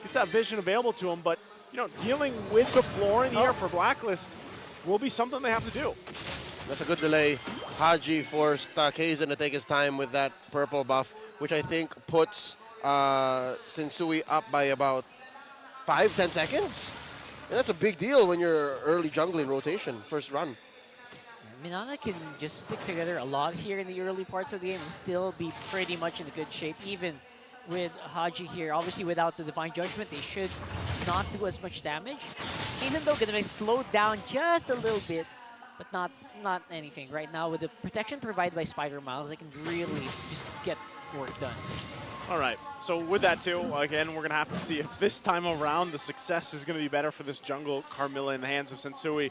gets that vision available to him, but you know, dealing with the floor in the air for Blacklist will be something they have to do. That's a good delay. Haji forced Kaizen to take his time with that purple buff, which I think puts Sensui up by about 5-10 seconds. And that's a big deal when you're early jungling rotation, first run. Minana can just stick together a lot here in the early parts of the game and still be pretty much in good shape, even with Haji here. Obviously, without the Divine Judgment, they should not do as much damage. Even though going to be slowed down just a little bit, but not anything. Right now, with the protection provided by Spider Miles, they can really just get work done. All right, so with that too, again, we're going to have to see if this time around the success is going to be better for this jungle Carmilla in the hands of Sensui.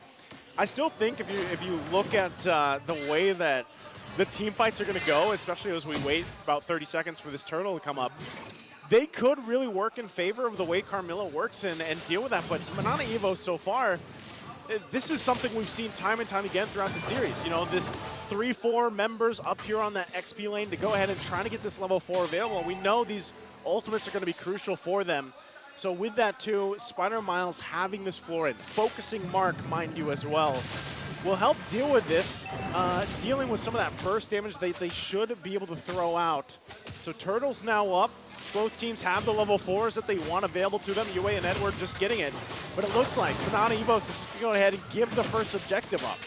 I still think if you look at the way that the team fights are going to go, especially as we wait about 30 seconds for this turtle to come up, they could really work in favor of the way Carmilla works and deal with that. But Minana Evos so far, this is something we've seen time and time again throughout the series. You know, this 3-4 members up here on that XP lane to go ahead and try to get this level 4 available. We know these ultimates are going to be crucial for them. So with that too, Spider Miles having this floor in, focusing Mark, mind you, as well, will help deal with this, dealing with some of that burst damage they should be able to throw out. So Turtle's now up. Both teams have the level 4s that they want available to them. UA and Edward just getting it. But it looks like Minana Evos is going to go ahead and give the first objective up.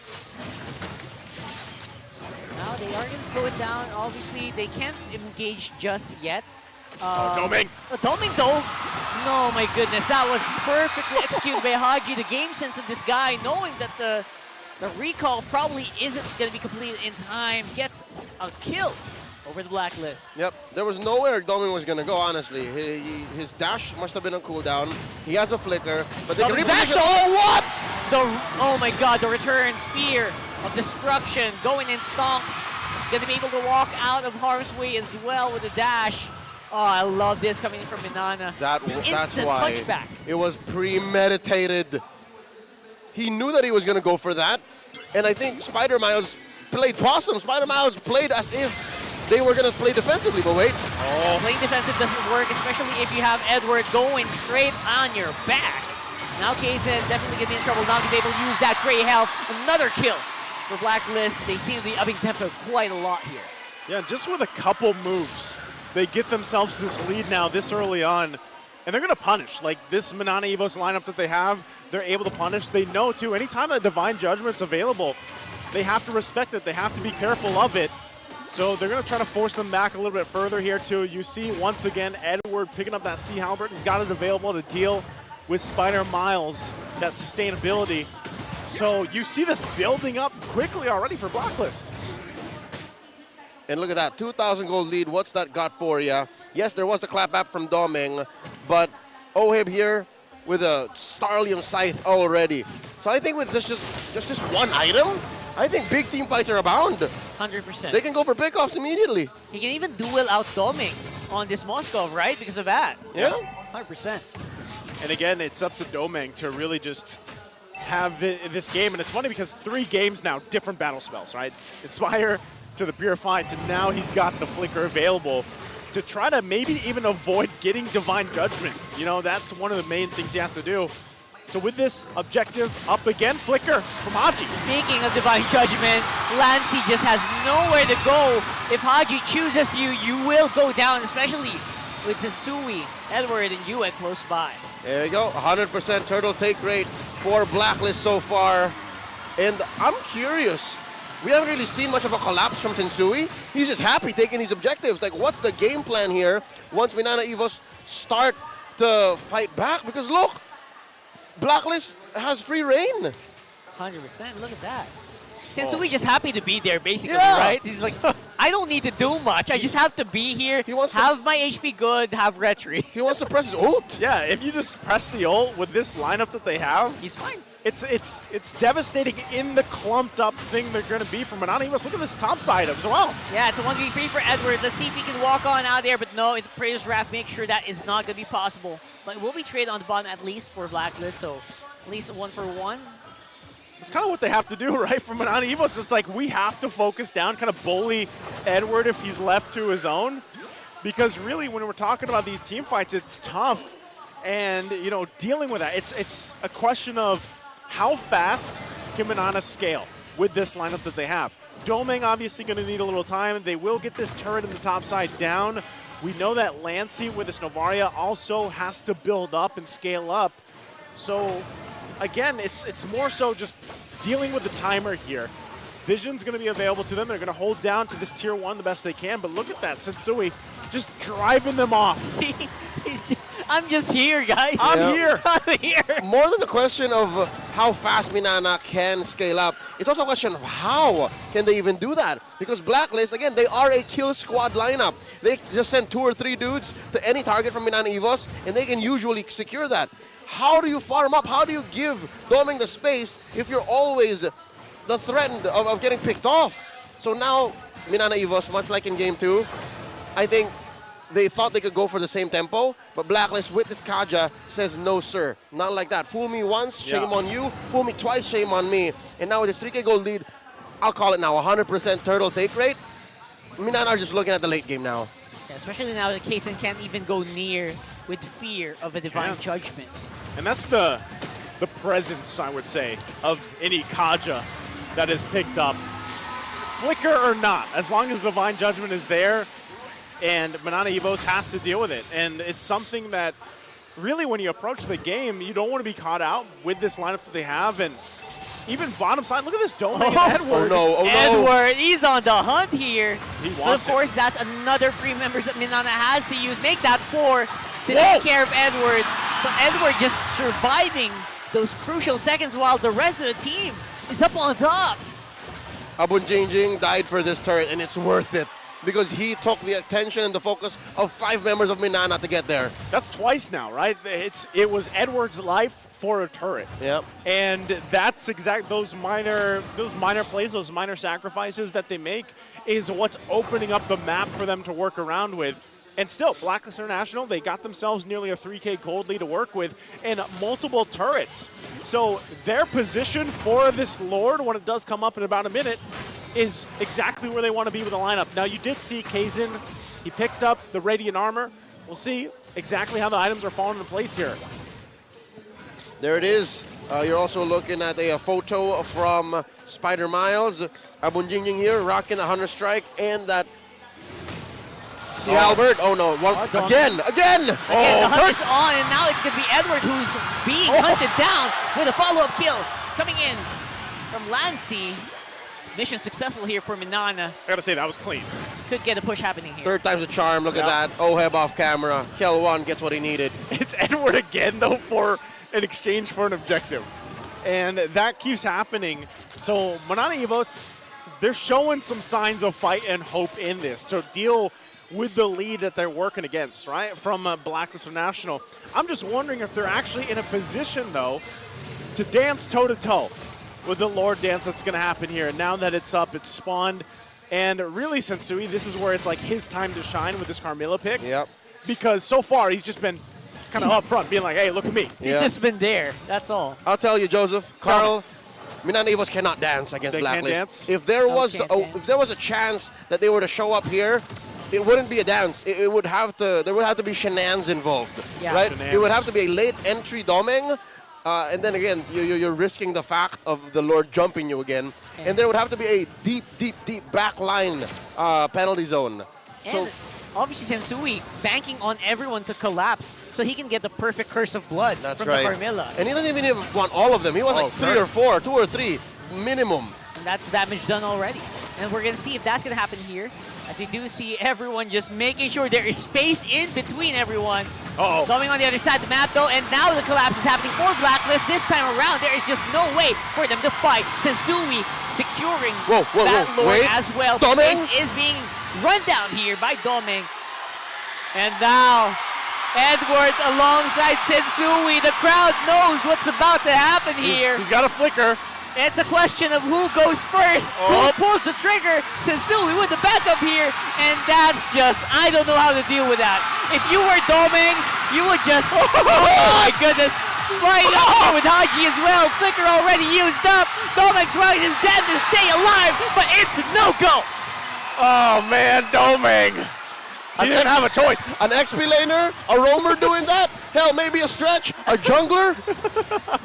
Now they are going to slow it down. Obviously, they can't engage just yet. Doming. Doming though. No, my goodness. That was perfectly executed by Haji. The game sense of this guy, knowing that the recall probably isn't going to be completed in time, gets a kill over the Blacklist. Yep, there was nowhere Doming was going to go, honestly. His dash must have been on cooldown. He has a flicker, but they can reposition. Oh, what? Oh my god, the return spear of destruction going in stonks. Going to be able to walk out of harm's way as well with a dash. Oh, I love this coming in from Minana. That's why punchback. It was premeditated. He knew that he was going to go for that, and I think Spider Miles played possum. Spider Miles played as if they were going to play defensively, but wait. Oh. Playing defensive doesn't work, especially if you have Edward going straight on your back. Now Kaizen definitely going to be in trouble, not going to be able to use that gray health. Another kill for Blacklist. They seem to be upping tempo quite a lot here. Yeah, just with a couple moves, they get themselves this lead now this early on, and they're going to punish. Like this Minana Evos lineup that they have, they're able to punish. They know, too, anytime that Divine Judgment's available, they have to respect it. They have to be careful of it. So they're going to try to force them back a little bit further here, too. You see, once again, Edward picking up that Sea Halberd. He's got it available to deal with Spider Miles, that sustainability. So you see this building up quickly already for Blacklist. And look at that, 2,000 gold lead. What's that got for you? Yes, there was the clap back from Doming, but Ohib here with a Starlium Scythe already. So I think with just this one item, I think big team fights are abound. 100%. They can go for pickoffs immediately. He can even duel out Doming on this Moskov, right? Because of that. Yeah. 100%. And again, it's up to Doming to really just have this game. And it's funny because 3 games now, different battle spells, right? Inspire to the Purify to now he's got the Flicker available to try to maybe even avoid getting Divine Judgment. You know, that's one of the main things he has to do. So with this objective up again, Flicker from Haji. Speaking of Divine Judgment, Lancey just has nowhere to go. If Haji chooses you, you will go down, especially with Sensui, Edward, and Yue close by. There you go, 100% turtle take rate for Blacklist so far. And I'm curious, we haven't really seen much of a collapse from Sensui. He's just happy taking these objectives. Like, what's the game plan here once Minana Evos start to fight back? Because look, Blacklist has free reign. 100%, look at that. Sensui just happy to be there, basically, Yeah. right? He's like, I don't need to do much. I just have to be here, have my HP good, have retry. He wants to press his ult. Yeah, if you just press the ult with this lineup that they have, he's fine. It's devastating in the clumped up thing they're going to be from Minana Evos. Look at this top side as well. Yeah, it's a 1v3 for Edward. Let's see if he can walk on out there, but no, it's Praise Wrath. Make sure that is not going to be possible. But it will be traded on the bottom at least for Blacklist, so at least a 1-for-1. It's kind of what they have to do, right, from Minana Evos. It's like we have to focus down, kind of bully Edward if he's left to his own. Because really, when we're talking about these team fights, it's tough And, you know, dealing with that, it's a question of how fast can Minana scale with this lineup that they have. Doming obviously going to need a little time. They will get this turret in the top side down. We know that Lancey with this Novaria also has to build up and scale up. So, again, it's more so just dealing with the timer here. Vision's going to be available to them. They're going to hold down to this tier 1 the best they can. But look at that, Sensui just driving them off. See, I'm just here, guys. I'm here. I'm here. More than the question of how fast Minana can scale up, it's also a question of how can they even do that? Because Blacklist, again, they are a kill squad lineup. They just send 2 or 3 dudes to any target from Minana Evos, and they can usually secure that. How do you farm up? How do you give Doming the space if you're always the threat of getting picked off? So now, Minana Evos, much like in Game 2, I think they thought they could go for the same tempo, but Blacklist with this Kaja says, no sir, not like that. Fool me once, shame on you. Fool me twice, shame on me. And now with this 3K gold lead, I'll call it now, 100% turtle take rate. Minana are just looking at the late game now. Yeah, especially now that Kaysen can't even go near with fear of a divine judgment. And that's the presence, I would say, of any Kaja that is picked up. Flicker or not, as long as Divine Judgment is there, and Minana Evos has to deal with it. And it's something that really when you approach the game, you don't want to be caught out with this lineup that they have. And even bottom side, look at this Doming and Edward. Oh no. Edward, he's on the hunt here. He But wants of course, that's another 3 members that Minana has to use. Make that 4 to take care of Edward. But Edward just surviving those crucial seconds while the rest of the team is up on top. Abunjingjing died for this turret, and it's worth it because he took the attention and the focus of 5 members of Minana to get there. That's twice now, right? It was Edward's life for a turret. Yep. And that's those minor plays, those minor sacrifices that they make is what's opening up the map for them to work around with. And still, Blacklist International, they got themselves nearly a 3K gold lead to work with and multiple turrets. So their position for this Lord, when it does come up in about a minute, is exactly where they want to be with the lineup. Now, you did see Kaysen. He picked up the Radiant Armor. We'll see exactly how the items are falling into place here. There it is. You're also looking at a photo from Spider Miles. Abunjingjing here, rocking the Hunter Strike and that. See Albert? Oh no! Again! The hunt is on, and now it's going to be Edward who's being hunted down with a follow-up kill coming in from Lancey. Mission successful here for Minana. I gotta say, that was clean. Could get a push happening here. 3rd time's a charm. Look at that. Oheb off camera. Kel 1 gets what he needed. It's Edward again, though, for an exchange for an objective. And that keeps happening. So Minana Evos, they're showing some signs of fight and hope in this to deal with the lead that they're working against, right, from Blacklist International. I'm just wondering if they're actually in a position, though, to dance toe-to-toe with the Lord dance that's going to happen here. And now that it's up, it's spawned. And really, Sensui, this is where it's like his time to shine with this Carmilla pick. Yep. Because so far, he's just been kind of up front, being like, hey, look at me. He's just been there. That's all. I'll tell you, Joseph, Carl, Minana Evos cannot dance against They can't Blacklist. dance? If there was a chance that they were to show up here, it wouldn't be a dance. There would have to be shenanigans involved, right? Shenanigans. It would have to be a late entry doming, and then again, you're risking the fact of the Lord jumping you again, and there would have to be a deep backline penalty zone. And obviously Sensui banking on everyone to collapse so he can get the perfect curse of blood That's from right. the Carmilla. And he doesn't even want all of them. He wants like 3 or 4, 2 or 3 minimum. And that's damage done already. And we're going to see if that's going to happen here. As we do see everyone just making sure there is space in between everyone. Going on the other side of the map though, and now the collapse is happening for Blacklist. This time around, there is just no way for them to fight. Sensui securing that Lord as well. Doming? Space is being run down here by Doming. And now, Edward alongside Sensui. The crowd knows what's about to happen here. He's got a flicker. It's a question of who goes first, who pulls the trigger. Sensui with the backup here, and that's just, I don't know how to deal with that. If you were Doming, you would just, oh my goodness, right up here with Haji as well. Flicker already used up. Doming trying his damn to stay alive, but it's a no-go. Oh man, Doming. He didn't have a choice. An XP laner, a roamer doing that? Hell, maybe a stretch, a jungler?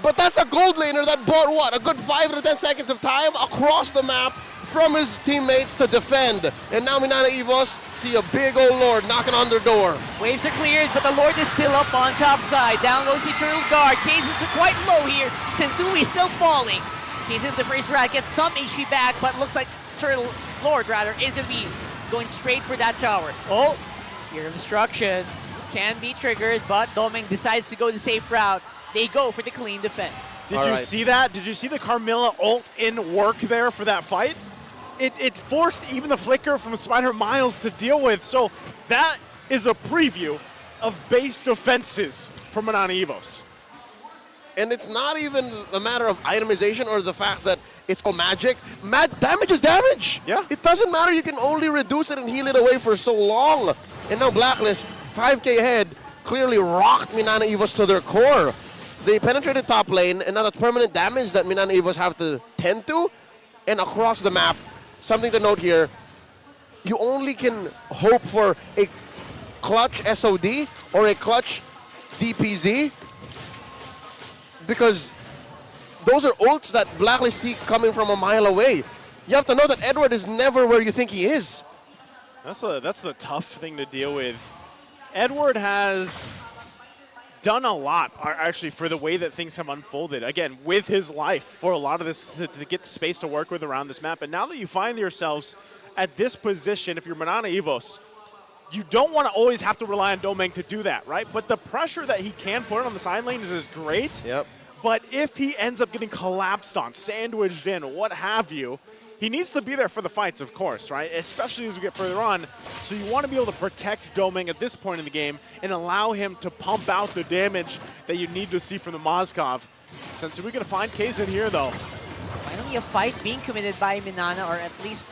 But that's a gold laner that bought what? A good 5 to 10 seconds of time across the map from his teammates to defend. And now Minana Evos see a big old Lord knocking on their door. Waves are cleared, but the Lord is still up on top side. Down goes the Eternal Guard. Kaizen's quite low here. Sensui still falling. Kaizen, the Brace Rat, gets some HP back, but looks like Turtle Lord, rather, is going to be going straight for that tower. Oh, Spear of Destruction can be triggered, but Doming decides to go the safe route. They go for the clean defense. Did you see that? Did you see the Carmilla ult in work there for that fight? It forced even the flicker from Spider Miles to deal with. So that is a preview of base defenses from Minana Evos. And it's not even a matter of itemization or the fact that it's all magic. Damage is damage. Yeah. It doesn't matter. You can only reduce it and heal it away for so long. And now Blacklist, 5k ahead, clearly rocked Minana Evos to their core. They penetrated top lane, and now that's permanent damage that Minana Evos have to tend to. And across the map, something to note here, you only can hope for a clutch SOD or a clutch DPZ because those are ults that Blacklist see coming from a mile away. You have to know that Edward is never where you think he is. That's the tough thing to deal with. Edward has done a lot, actually, for the way that things have unfolded. Again, with his life, for a lot of this to get space to work with around this map. And now that you find yourselves at this position, if you're Minana Evos, you don't want to always have to rely on Domeng to do that, right? But the pressure that he can put on the side lane is great. Yep. But if he ends up getting collapsed on, sandwiched in, what have you, he needs to be there for the fights, of course, right? Especially as we get further on. So you want to be able to protect Domeng at this point in the game and allow him to pump out the damage that you need to see from the Mozgov. Since we're going to find Kaizen here, though. Finally a fight being committed by Minana, or at least,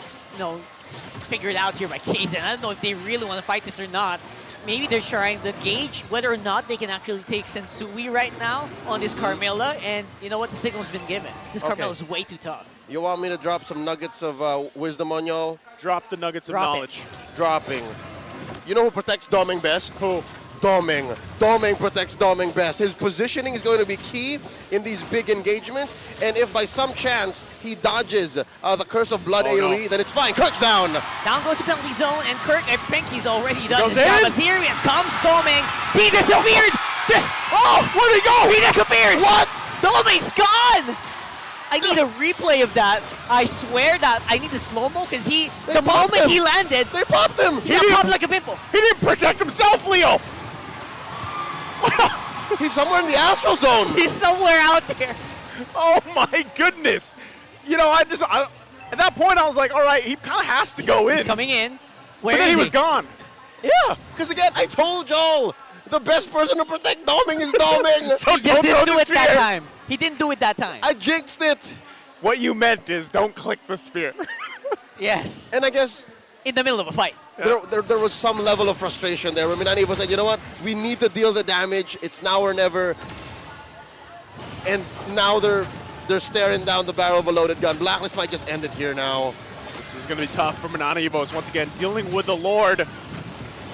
figured out here by Kaizen. I don't know if they really want to fight this or not. Maybe they're trying to gauge whether or not they can actually take Sensui right now on this Carmilla, and you know what? The signal's been given. This Carmilla is way too tough. You want me to drop some nuggets of wisdom on y'all? Drop the nuggets of knowledge. Dropping. You know who protects Domeng best? Who? Domeng. Domeng protects Domeng best. His positioning is going to be key in these big engagements, and if by some chance he dodges the Curse of Blood AoE, then it's fine. Kirk's down. Down goes the penalty zone, and Kirk, I think he's already done Goes his job. in. As here comes Domeng. He disappeared! Oh, where'd he go? He disappeared! What? Domeng's gone! I need a replay of that. I swear that I need the slow-mo because the popped moment him. he landed, They popped him. he got popped like a pimple. He didn't protect himself, Leo! He's somewhere in the astral zone. He's somewhere out there. Oh my goodness! You know, at that point I was like, all right, he kind of has to go in. He's coming in. Where But then is he was gone. Yeah, because again, I told y'all, the best person to protect Domeng is Domeng. So He just don't didn't throw do the it that spear. time. He didn't do it that time. I jinxed it. What you meant is don't click the spear. Yes. And I guess In the middle of a fight. there was some level of frustration there. Where Minana Evos said, you know what? We need to deal the damage. It's now or never. And now they're staring down the barrel of a loaded gun. Blacklist might just end it here now. This is going to be tough for Minana Evos. Once again, dealing with the Lord.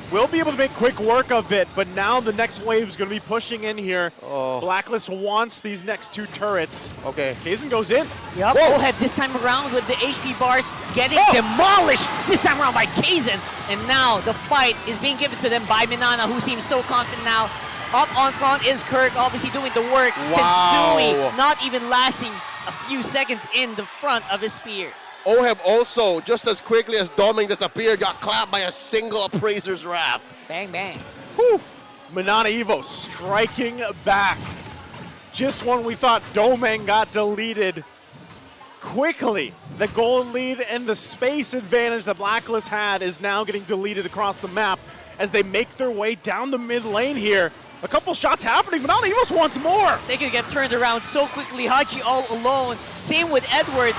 We'll be able to make quick work of it, but now the next wave is going to be pushing in here. Oh. Blacklist wants these next two turrets. Okay. Kaizen goes in. Yep. Bullhead this time around with the HP bars getting demolished this time around by Kaizen. And now the fight is being given to them by Minana, who seems so confident now. Up on front is Kirk, obviously doing the work. Wow. Sensui not even lasting a few seconds in the front of his spear. Oheb also, just as quickly as Domeng disappeared, got clapped by a single Appraiser's Wrath. Bang, bang. Whew. Minana Evos striking back. Just when we thought Domeng got deleted, quickly the gold lead and the space advantage that Blacklist had is now getting deleted across the map as they make their way down the mid lane here. A couple shots happening, but Minana Evos wants more. They can get turned around so quickly. Haji all alone. Same with Edward.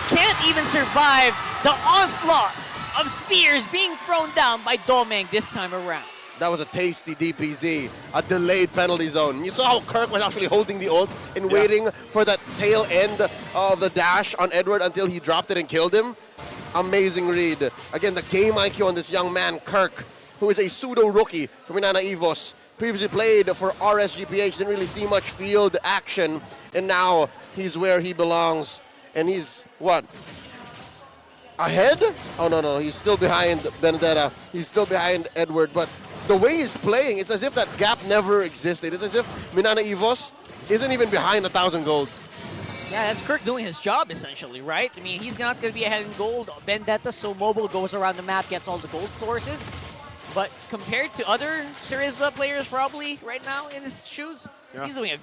Can't even survive the onslaught of spears being thrown down by Domeng this time around. That was a tasty DPZ, a delayed penalty zone. You saw how Kirk was actually holding the ult and waiting for that tail end of the dash on Edward until he dropped it and killed him. Amazing read. Again, the game IQ on this young man, Kirk, who is a pseudo-rookie from Minana Evos. Previously played for RSGPH, didn't really see much field action, and now he's where he belongs. And he's, what, ahead? Oh, no, he's still behind Benedetta. He's still behind Edward, but the way he's playing, it's as if that gap never existed. It's as if Minana Evos isn't even behind 1,000 gold. Yeah, that's Kirk doing his job, essentially, right? I mean, he's not going to be ahead in gold. Vendetta, so mobile, goes around the map, gets all the gold sources. But compared to other Terizla players probably right now in his shoes, he's doing a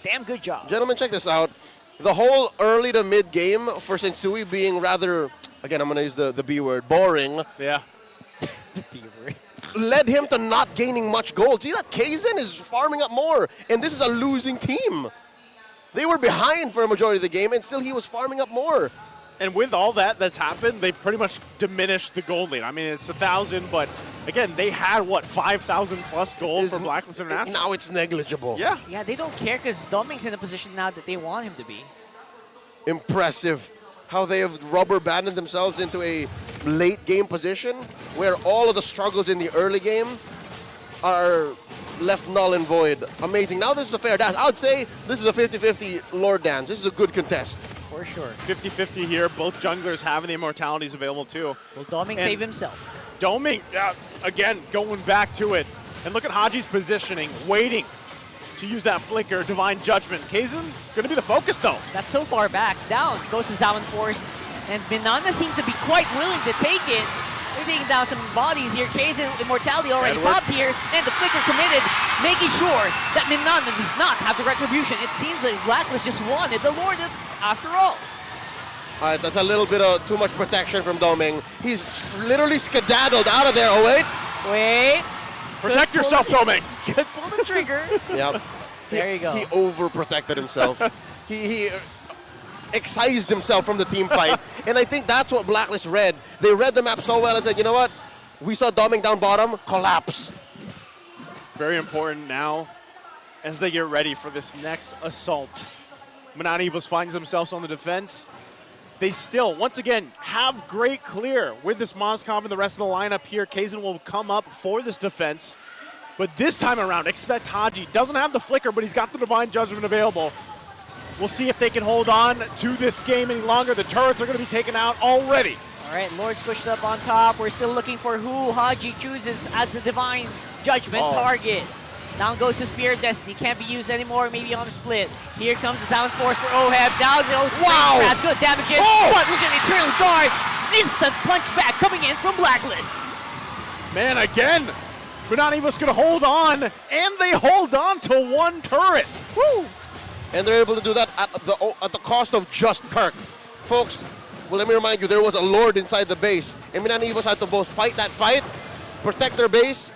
damn good job. Gentlemen, check this out. The whole early to mid game for Sensui being rather, again, I'm going to use the B word, boring. Yeah. The B word. Led him to not gaining much gold. See that Kaizen is farming up more, and this is a losing team. They were behind for a majority of the game, and still he was farming up more. And with all that's happened, they pretty much diminished the gold lead. I mean, it's 1,000, but again, they had, what, 5,000 plus gold for Blacklist International? Now it's negligible. Yeah. Yeah, they don't care because Doming's in a position now that they want him to be. Impressive how they have rubber banded themselves into a late game position where all of the struggles in the early game are left null and void. Amazing. Now this is a fair dance. I would say this is a 50-50 Lord dance. This is a good contest. For sure. 50-50 here. Both junglers having the immortalities available too. Will Doming save himself? Doming, again, going back to it. And look at Haji's positioning, waiting to use that flicker, Divine Judgment. Kaizen going to be the focus though. That's so far back. Down goes to Zaman Force. And Minana seemed to be quite willing to take it. They're taking down some bodies here. Kaizen, Immortality already popped here. And the flicker committed, making sure that Minana does not have the retribution. It seems like Blacklist just wanted the Lord after all. All right, that's a little bit of too much protection from Doming. He's literally skedaddled out of there. Oh, wait. Wait. Protect yourself, Doming. Good pull the trigger. Yep. There you go. He overprotected himself. he excised himself from the team fight. And I think that's what Blacklist read. They read the map so well and said, you know what? We saw Doming down bottom, collapse. Very important now as they get ready for this next assault. Minana Evos finds themselves on the defense. They still, once again, have great clear with this Mozcom and the rest of the lineup here. Kaizen will come up for this defense. But this time around, expect Haji. Doesn't have the flicker, but he's got the Divine Judgment available. We'll see if they can hold on to this game any longer. The turrets are going to be taken out already. All right, Lord's pushed up on top. We're still looking for who Haji chooses as the Divine Judgment target. Down goes the Spear of Destiny. Can't be used anymore, maybe on the split. Here comes the Sound Force for Oheb. Down goes Springtrap. Good damage in. But look at the Eternal Guard. Instant punch back coming in from Blacklist. Man, again, Minana Evos going to hold on, and they hold on to one turret. Woo! And they're able to do that at the cost of just Kirk. Folks, well, let me remind you, there was a Lord inside the base. And Minana Evos had to both fight that fight, protect their base,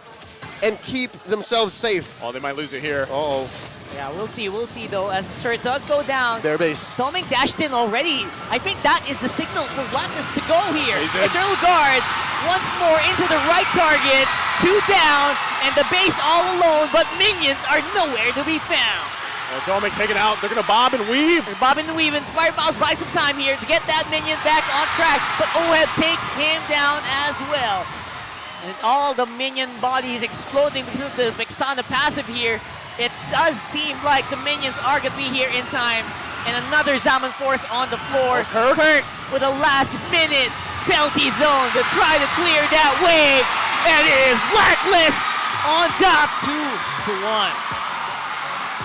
and keep themselves safe. Oh, they might lose it here. Uh-oh. Yeah, we'll see though, as the turret does go down. Their base. Doming dashed in already. I think that is the signal for Blacklist to go here. Kaizen. Eternal Guard once more into the right targets. 2 down, and the base all alone, but minions are nowhere to be found. Doming taken out. They're going to bob and weave. They're bobbing and weaving. Inspired Mouse buys some time here to get that minion back on track, but Oheb takes him down as well. And all the minion bodies exploding because of the Vexana passive here. It does seem like the minions are going to be here in time. And another Zaman Force on the floor. Kirk with a last minute penalty zone to try to clear that wave. And it is Blacklist on top 2-1.